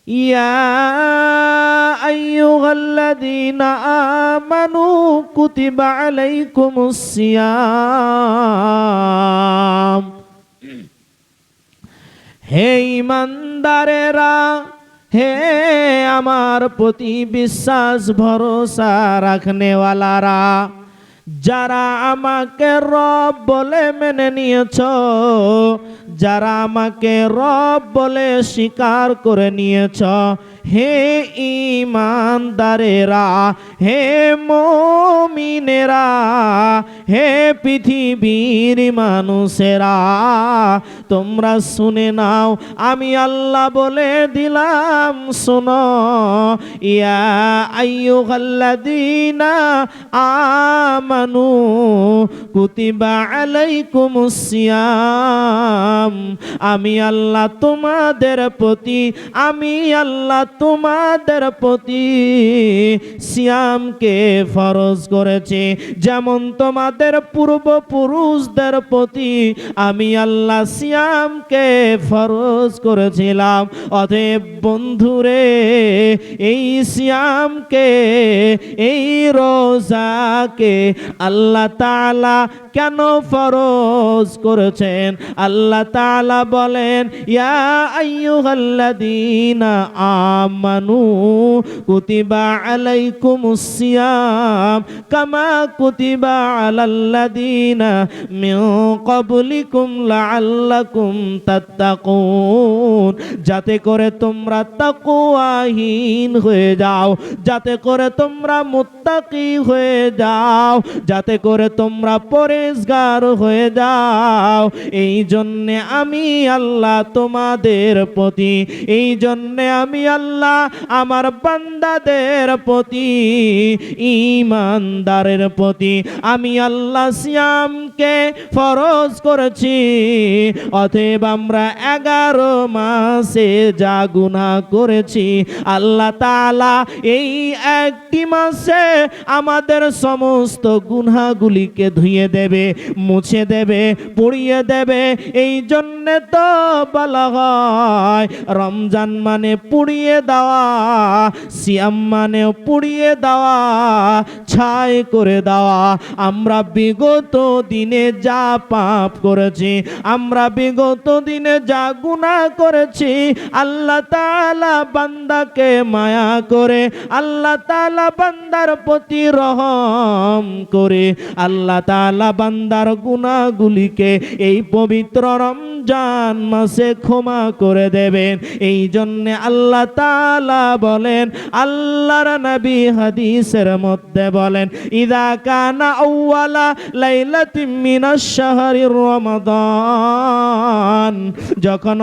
ইয়া আইয়ুহাল্লাযীনা আমানু কুতিবা আলাইকুমুস সিয়াম, হে ঈমানদারেরা, হে আমার প্রতি বিশ্বাস ভরসা রাখনেওয়ালারা, যারা আমাকে রব বলে মেনে নিয়েছ, যারা আমাকে রব বলে স্বীকার করে নিয়েছ, হে ঈমানদারেরা, হে মুমিনেরা, হে পৃথিবীর মানুষেরা, তোমরা শুনে নাও, আমি আল্লাহ বলে দিলাম, শোনো। ইয়া আইয়ুহাল্লাযীনা আমানু কুতিবা আলাইকুমুস সিয়াম, আমি আল্লাহ তোমাদের প্রতি, আমি আল্লাহ তোমাদের প্রতি সিয়ামকে ফরজ করেছি, যেমন তোমাদের পূর্বপুরুষদের প্রতি আমি আল্লাহ সিয়ামকে ফরজ করেছিলাম। অতএব বন্ধুরে, এই সিয়ামকে, এই রোজাকে আল্লাহ তাআলা কেন ফরজ করেছেন? আল্লাহ তাআলা বলেন, ইয়া আইয়ুহাল্লাযীনা আমানু কুতিবা আলাইকুমুস সিয়াম কামা কুতিবা আলাল্লাযীনা মিন ক্বাবলিকুম লাআল্লাকুম তাত্তাকুন, যাতে করে তোমরা তাকওয়াহীন হয়ে যাও, যাতে করে তোমরা মুত্তাকি হয়ে যাও, যাতে করে তোমরা পরেজগার হয়ে যাও। এই জন্যে আমি আল্লাহ তোমাদের প্রতি, এই জন্যে আমি আল্লাহ আমার বান্দাদের প্রতি, ঈমানদারের প্রতি আমি আল্লাহ সিয়ামকে ফরজ করেছি। অতএব আমরা 11 মাসে যা গুনাহ করেছি, আল্লাহ তাআলা এই একটি মাসে আমাদের সমস্ত গুনাহগুলিকে ধুয়ে দেবে, মুছে দেবে, পুড়িয়ে দেবে। এই জন্যে তো বলা হয় রমজান মানে পুড়িয়ে দেওয়া, সিয়াম মানে পুড়িয়ে দেওয়া, ছাই করে দেওয়া। আমরা বিগত দিনে যা পাপ করেছি, আমরা বিগত দিনে যা গুনাহ করেছি, আল্লাহ তাআলা বান্দাকে মায়া করে, আল্লাহ তাআলা বান্দার প্রতি রহম করে, আল্লাহ তাআলা বান্দার গুনাহগুলিকে এই পবিত্র রমজান মাসে ক্ষমা করে দেবেন। এই জন্যে আল্লাহ তাআলা বলেন, আল্লাহর নবী হাদিসের মধ্যে বলেন, ইযা কানা আউয়ালা লাইলাতিন মিনাশ শাহরির রমাদান, যখন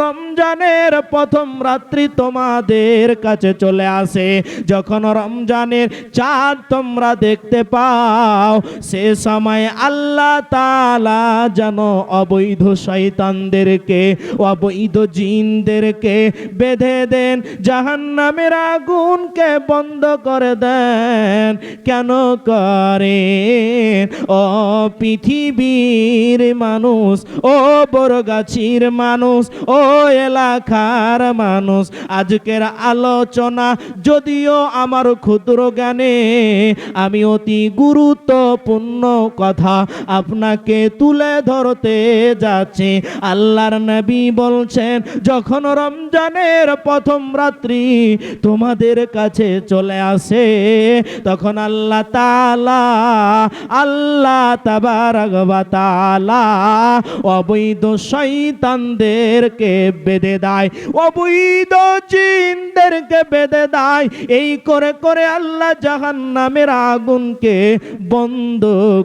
রমজানের প্রথম রাত্রি তোমাদের কাছে চলে আসে, যখন রমজানের চাঁদ তোমরা দেখতে পাও, সে সময় আল্লাহ তাআলা যেন অবৈধ শয়তানদেরকে, অবৈধ জিনদেরকে বেঁধে দেন, জাহান্নামের আগুনকে বন্ধ করে দেন। কেন করেন? ও পৃথিবীর মানুষ, ও বড়গাছির মানুষ, ও এলাকার মানুষ, আজকের আলোচনা যদিও আমার ক্ষুদ্র জ্ঞানে আমি অতি গুরুত্বপূর্ণ কথা আপনাকে তুলে ধরতে যাচ্ছি। আল্লাহর নবী বলছেন, যখন রমজানের প্রথম রাত্রি তোমাদের কাছে চলে আসে, তখন আল্লাহ তাবারাক ওয়া তাআলা অবৈধ শয়তানদেরকে বেঁধে দেয়, অবৈধ জিনদেরকে বেঁধে দেয়। এই করে করে আল্লাহ জাহান্নামের আগুনকে বন্ধ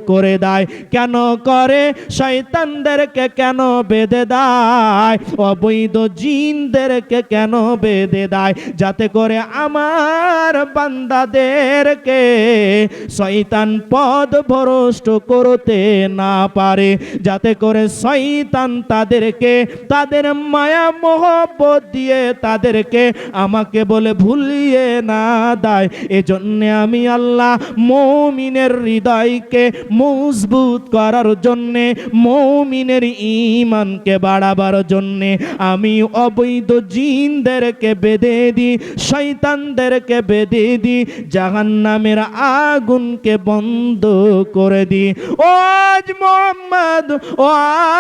করে দেয়। কেন করে? শয়তানদেরকে কেন বেঁধে দেয়? অবৈধ জিনদেরকে কেন বেঁধে দেয়? যাতে করে আমার বান্দাদেরকে শয়তান পথভ্রষ্ট করতে না পারে, যাতে করে শয়তান তাদেরকে তাদের মায়া মোহব্বত দিয়ে তাদেরকে আমাকে বলে ভুলিয়ে না দেয়। এজন্য আমি আল্লাহ মুমিনের হৃদয়কে মজবুত করার জন্যে, মুমিনের ঈমানকে বাড়াবার জন্যে আমি অবৈধ জিনদেরকে বেঁধে দিই, শয়তানদেরকে বেঁধে দিই, জাহান্নামের আগুনকে বন্ধ করে দিই। ও আজ মোহাম্মদ, ও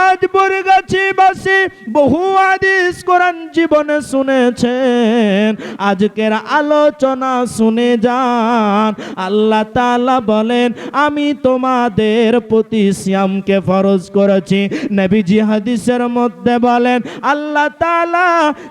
আজ বরগাছিবাসী বহু হাদিস কোরআন জীবনে শুনেছেন, আজকের আলোচনা শুনে যান। আল্লাহ তাআলা বলেন আমি তোমাদের প্রতি সিয়ামকে ফরজ করেছি। নবীজি হাদিসের মধ্যে বলেন আল্লাহ তাআলা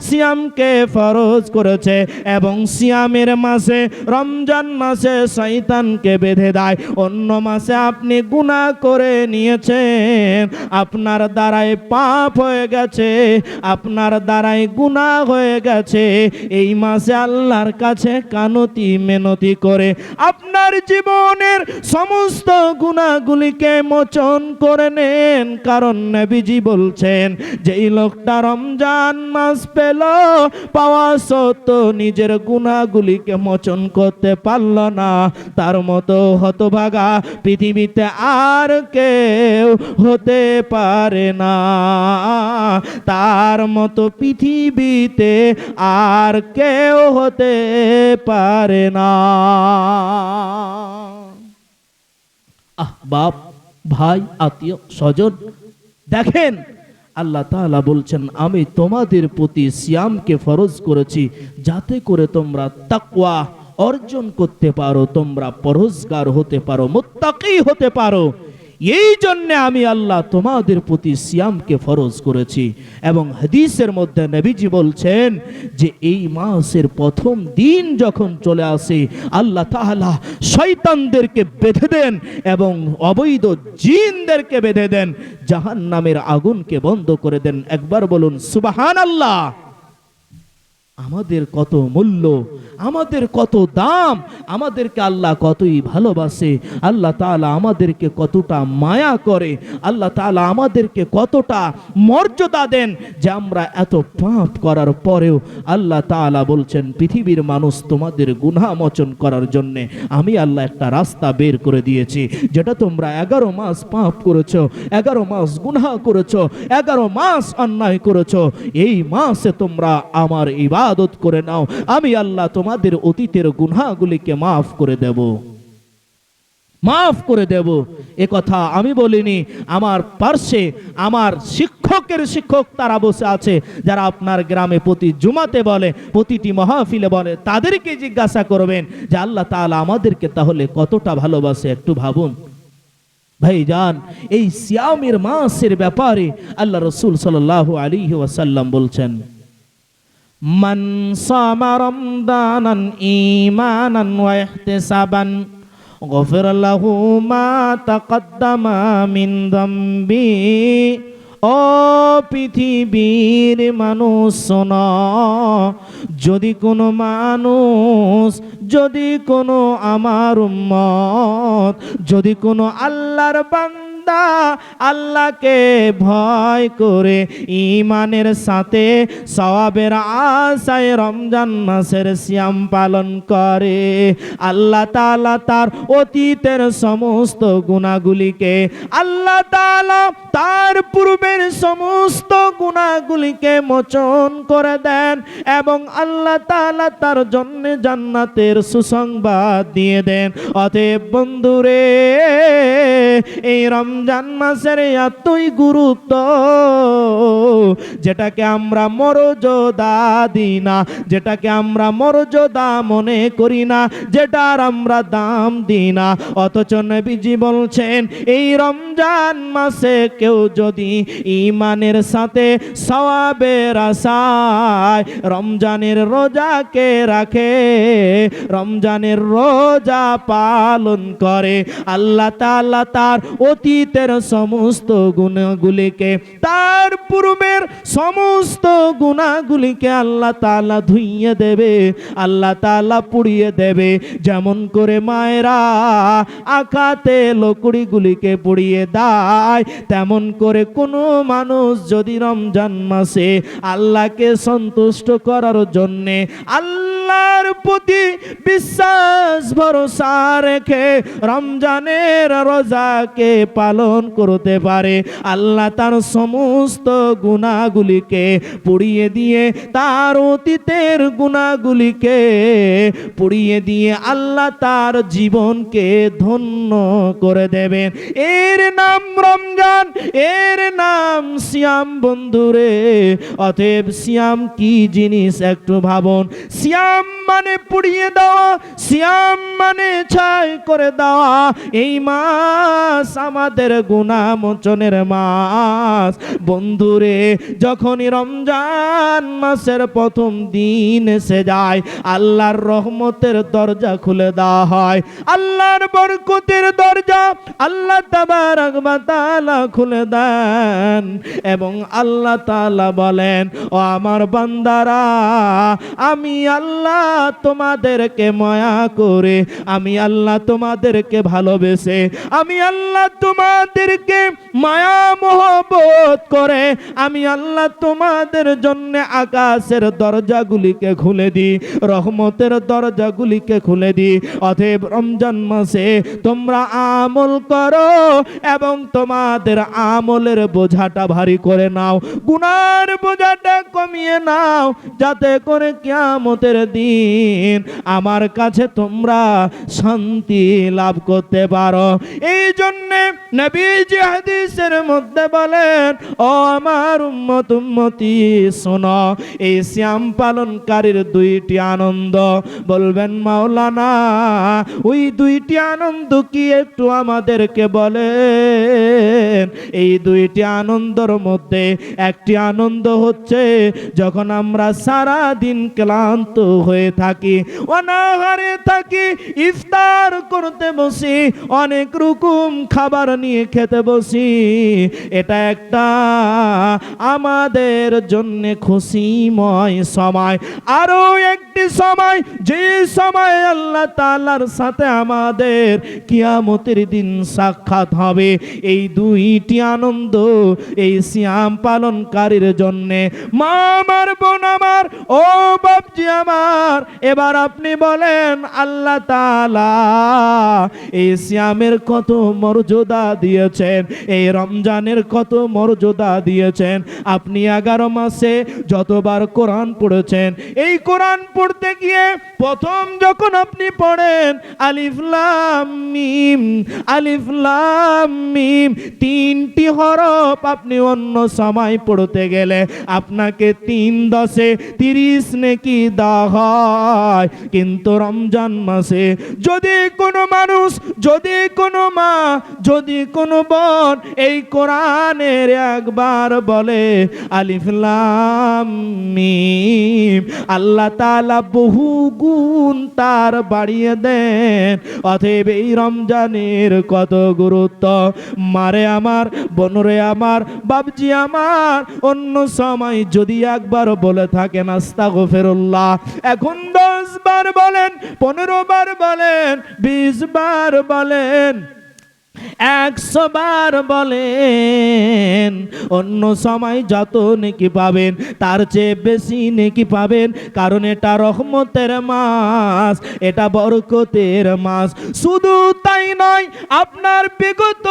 সিয়ামকে ফরজ করেছে এবং সিয়ামের মাসে, রমজান মাসে শয়তানকে বেঁধে দেয়। অন্য মাসে আপনি গুনাহ করে নিয়েছেন, আপনার দ্বারাই পাপ হয়ে গেছে, আপনার দ্বারাই গুনাহ হয়ে গেছে। এই মাসে আল্লাহর কাছে কানতি মিনতি করে আপনার জীবনের সমস্ত গুনাহগুলিকে মোচন করে নেন। কারণ নবীজি বলছেন যেই লোকটা রমজান মাস পেল, পাওয়া সত্ত্বেও নিজের গুনাহগুলিকে মোচন করতে পারল না, তার মতো হতভাগা পৃথিবীতে আর কেউ হতে পারে না, তার মতো পৃথিবীতে আর কেউ হতে পারে না। বাপ, ভাই, আত্মীয় স্বজন, দেখেন আল্লাহ তাআলা বলছেন আমি তোমাদের প্রতি সিয়ামকে ফরজ করেছি যাতে করে তোমরা তাকওয়া অর্জন করতে পারো, তোমরা পরহেজগার হতে পারো, মুত্তাকি হতে পারো। এই জন্য আমি আল্লাহ তোমাদের প্রতি সিয়ামকে ফরজ করেছি। এবং হাদিসের মধ্যে নবীজি বলছেন যে এই মাসের প্রথম দিন যখন চলে আসে আল্লাহ তাআলা শয়তানদেরকে বেঁধে দেন এবং অবৈধ জিনদেরকে বেঁধে দেন, জাহান্নামের আগুনকে বন্ধ করে দেন। একবার বলুন সুবহানাল্লাহ। আমাদের কত মূল্য, আমাদের কত দাম, আমাদেরকে আল্লাহ কতই ভালোবাসে, আল্লাহ তাআলা আমাদেরকে কতটা মায়া করে, আল্লাহ তাআলা আমাদেরকে কতটা মর্যাদা দেন যে আমরা এত পাপ করার পরেও আল্লাহ তাআলা বলছেন পৃথিবীর মানুষ তোমাদের গুনাহ মোচন করার জন্য আমি আল্লাহ একটা রাস্তা বের করে দিয়েছি। যেটা তোমরা 11 মাস পাপ করেছো, 11 মাস গুনাহ করেছো, 11 মাস অন্যায় করেছো, এই মাসে তোমরা আমার ইবাদত করে নাও, আমি আল্লাহ তোমাদের অতীতের গুনাহগুলিকে মাফ করে দেব, মাফ করে দেব। এ কথা আমি বলিনি, আমার পার্শ্বে আমার শিক্ষকের শিক্ষক তারা বসে আছে যারা আপনার গ্রামে প্রতি জুমাতে বলে, প্রতিটি মাহফিলে বলে, তাদেরকে জিজ্ঞাসা করবেন যে আল্লাহ তাআলা আমাদেরকে তাহলে কতটা ভালোবাসে, একটু ভাবুন। ভাইজান, এই সিয়ামের মাসের ব্যাপারে আল্লাহ রাসূল সাল্লাল্লাহু আলাইহি ওয়াসাল্লাম বলছেন মান সামা রমদানান ঈমানান ওয়া ইহতিসাবান গফিরা লাহু মা তাকদ্দামা মিন যামবি। ও পৃথিবীর মানুষ শোনো, যদি কোনো মানুষ, যদি কোনো আমার উম্মত, যদি কোনো আল্লাহর বান্দা আল্লাহকে ভয় করে ঈমানের সাথে সওয়াবের আশায় রমজান মাসের সিয়াম পালন করে, আল্লাহ তাআলা তার অতীতের সমস্ত গুনাহগুলিকে, আল্লাহ তাআলা তার পূর্বের সমস্ত গুনাহগুলিকে মোচন করে দেন এবং আল্লাহ তাআলা তার জন্য জান্নাতের সুসংবাদ দিয়ে দেন। অতএব বন্ধুরে, এই রমজান মাসের এতই গুরুত্ব যেটাকে আমরা মর্যাদা দিই না, যেটাকে আমরা মর্যাদা মনে করি না, যেটার আমরা দাম দিই না, অথচ নবীজি বলছেন এই রমজান মাসে কেউ যদি ঈমানের সাথে সওয়াবের আশায় রমজানের রোজাকে রাখে, রমজানের রোজা পালন করে, আল্লাহ তাআলা তার অতীত অতীতের সমস্ত গুনাহগুলিকে, তার পূর্বের সমস্ত গুনাহগুলিকে আল্লাহ তাআলা ধুইয়ে দেবে, আল্লাহ তাআলা পুড়িয়ে দেবে। যেমন করে মায়েরা আকাতে লকড়িগুলিকে পুড়িয়ে দেয়, তেমন করে কোনো মানুষ যদি রমজান মাসে আল্লাহকে সন্তুষ্ট করার জন্যে আল্লাহর প্রতি বিশ্বাস ভরসা রেখে রমজানের রোজাকে পালন করতে পারে, আল্লাহ তার সমস্ত গুনাহগুলিকে পুড়িয়ে দিয়ে, তার অতীতের গুনাহগুলিকে পুড়িয়ে দিয়ে আল্লাহ তার জীবনকে ধন্য করে দেবেন। এর নাম রমজান, এর নাম সিয়াম বন্ধুরে। অতএব সিয়াম কি জিনিস একটু ভাবুন। সিয়াম মানে পুড়িয়ে দেওয়া, সিয়াম মানে ছাই করে দেওয়া। এই মাস আমাদের গুনাহ মোচনের মাস বন্ধুরে। যখনই রমজান মাসের প্রথম দিন এসে যায়, আল্লাহর রহমতের দরজা খুলে দেওয়া হয়, আল্লাহর বরকতের দরজা আল্লাহ তাবারক ওয়া তাআলা খুলে দেন এবং আল্লাহ তাআলা বলেন, ও আমার বান্দারা, আমি আল্লাহ তোমাদেরকে মায়া করে, আমি আল্লাহ তোমাদেরকে ভালোবেসে, আমি আল্লাহ তোমাদেরকে মায়া মহব্বত করে, আমি আল্লাহ তোমাদের জন্য আকাশের দরজাগুলিকে খুলে দিই, রহমতের দরজাগুলিকে খুলে দিই। অতএব রমজান মাসে তোমরা আমল করো এবং তোমাদের আমলের বোঝাটা ভারী করে নাও, গুনার বোঝাটা কমিয়ে নাও, যাতে করে কিয়ামতের দিন আমার কাছে তোমরা শান্তি লাভ করতে পারো। এই জন্যে নবীজি হাদিসের মধ্যে বলেন, ও আমার উম্মত উম্মতি শোনো, এই সিয়াম পালনকারীর দুইটি আনন্দ। বলবেন মাওলানা, ওই দুইটি আনন্দ কি একটু আমাদেরকে বলেন। এই দুইটি আনন্দের মধ্যে একটি আনন্দ হচ্ছে যখন আমরা সারা দিন ক্লান্ত হয়ে থাকি, অনাহারে থাকি, ইফতার করতে বসি, অনেক রকম খাবার নিয়ে খেতে বসি, এটা একটা আমাদের জন্য খুশিময় সময়। আরো একটি সময়, যে সময় আল্লাহ তাআলার সাথে আমাদের কিয়ামতের দিন সাক্ষাৎ হবে। এই দুইটি আনন্দ এই সিয়াম পালনকারীর জন্য। মা আমার, বোন আমার, ও বাপজি আমার, এবার আপনি বলেন আল্লাহ তাআলা এই সিয়ামের কত মর্যাদা দিয়েছেন, এই রমজানের কত মর্যাদা দিয়েছেন। আপনি 11 মাসে যতবার কোরআন পড়েছেন, এই কোরআন পড়তে গিয়ে প্রথম যখন আপনি পড়েন আলিফ লাম মিম, আলিফ লাম মিম, 3টি হরফ আপনি অন্য সময় পড়তে গেলে আপনাকে 3 10 30 নেকি দেওয়া হয়। কিন্তু রমজান মাসে যদি কোনো মানুষ, যদি কোনো মা, যদি কোনো বোন এই কোরআনের একবার বলে আলিফ লাম মিম, আল্লাহ তাআলা বহু গুণ তার বাড়িয়ে দেন। অতএব এই রমজানের কত গুরুত্ব। মারে আমার, বোনরে আমার, বাপজি আমার, অন্য সময় যদি একবার বলে থাকেন আস্তাগফিরুল্লাহ, এখন 10 বার বলেন, 15 বার বলেন, 20 বার বলেন, 100 বার বলেন, অন্য সময় যত নেকি পাবেন তার চেয়ে বেশি নেকি পাবেন। কারণ এটা রহমতের মাস, এটা বরকতের মাস। শুধু তাই নয়, আপনার বিগত